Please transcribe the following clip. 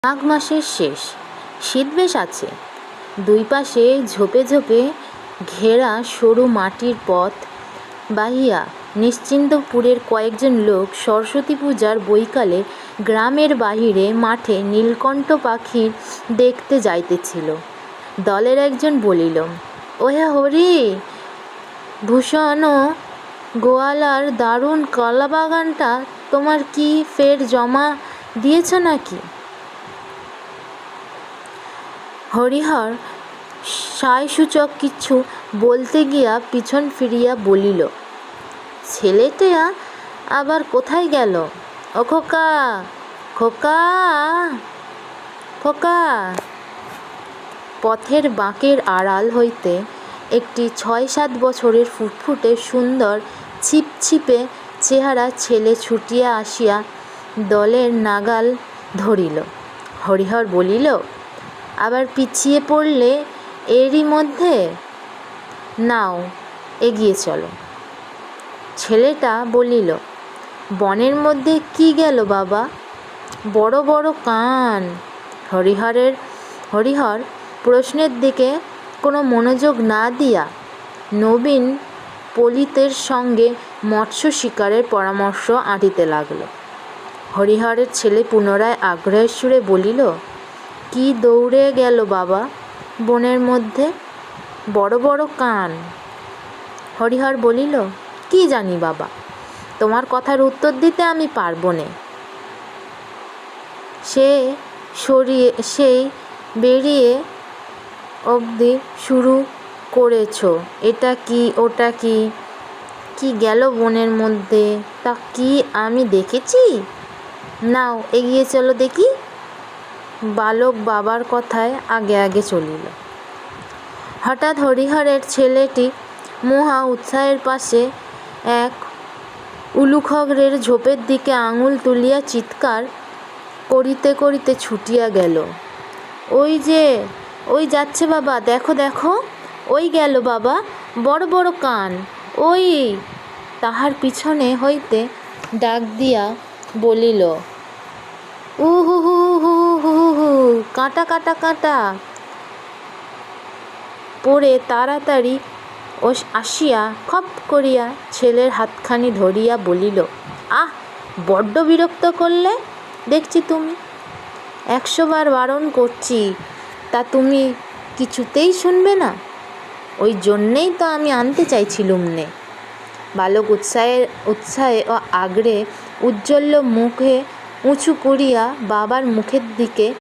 মাঘ মাসের শেষ, শীত বেশ আছে। দুই পাশে ঝোপে ঝোপে ঘেরা সরু মাটির পথ বাহিয়া নিশ্চিন্তপুরের কয়েকজন লোক সরস্বতী পূজার বৈকালে গ্রামের বাহিরে মাঠে নীলকণ্ঠ পাখির দেখতে যাইতেছিল। দলের একজন বলিল, ওহে হরি, ভূষণ গোয়ালার দারুণ কলাবাগানটা তোমার কি ফের জমা দিয়েছ নাকি? হরিহর সায়সূচক কিছু বলতে গিয়া পিছন ফিরিয়া বলিল, ছেলেটা আবার কোথায় গেল? ও খোকা, খোকা, খোকা। পথের বাঁকের আড়াল হইতে একটি ৬-৭ বছরের ফুটফুটে সুন্দর ছিপছিপে চেহারা ছেলে ছুটিয়া আসিয়া দলের নাগাল ধরিল। হরিহর বলিল, আবার পিছিয়ে পড়লে এরই মধ্যে? নাও, এগিয়ে চলো। ছেলেটা বলিল, বনের মধ্যে কি গেল বাবা? বড় বড় কান। হরিহর প্রশ্নের দিকে কোনো মনোযোগ না দিয়া নবীন পলিতের সঙ্গে মৎস্য শিকারের পরামর্শ আঁটিতে লাগল। হরিহরের ছেলে পুনরায় আগ্রহের সুরে বলিল, কি দৌড়ে গেল বাবা বনের মধ্যে? বড় বড় কান। হরিহর বলিল, কি জানি বাবা, তোমার কথার উত্তর দিতে আমি পারব নে। সেই বেরিয়ে অবধি শুরু করেছ, এটা কি ওটা কি, কি গেল বনের মধ্যে তা কি আমি দেখেছি? নাও, এগিয়ে চলো দেখি। বালক বাবার কথায় আগে আগে চলিল। হঠাৎ হরিহরের ছেলেটি মহা উৎসাহের পাশে এক উলুখড়ের ঝোপের দিকে আঙুল তুলিয়া চিৎকার করিতে করিতে ছুটিয়া গেল, ওই যে, ওই যাচ্ছে বাবা, দেখো দেখো, ওই গেল বাবা, বড় বড় কান, ওই। তাহার পিছনে হইতে ডাক দিয়া বলিল, উহু হু হু হু হু, কাঁটা কাঁটা কাঁটা। পরে তাড়াতাড়ি আসিয়া খপ করিয়া ছেলের হাতখানি ধরিয়া বলিল, আহ, বড্ড বিরক্ত করলে দেখছি তুমি। ১০০ বার বারণ করছি, তা তুমি কিছুতেই শুনবে না। ওই জন্যেই তো আমি আনতে চাইছিলুম নে। বালক উৎসাহে ও আগ্রহে উজ্জ্বল মুখে উঁচু করিয়া বাবার মুখের দিকে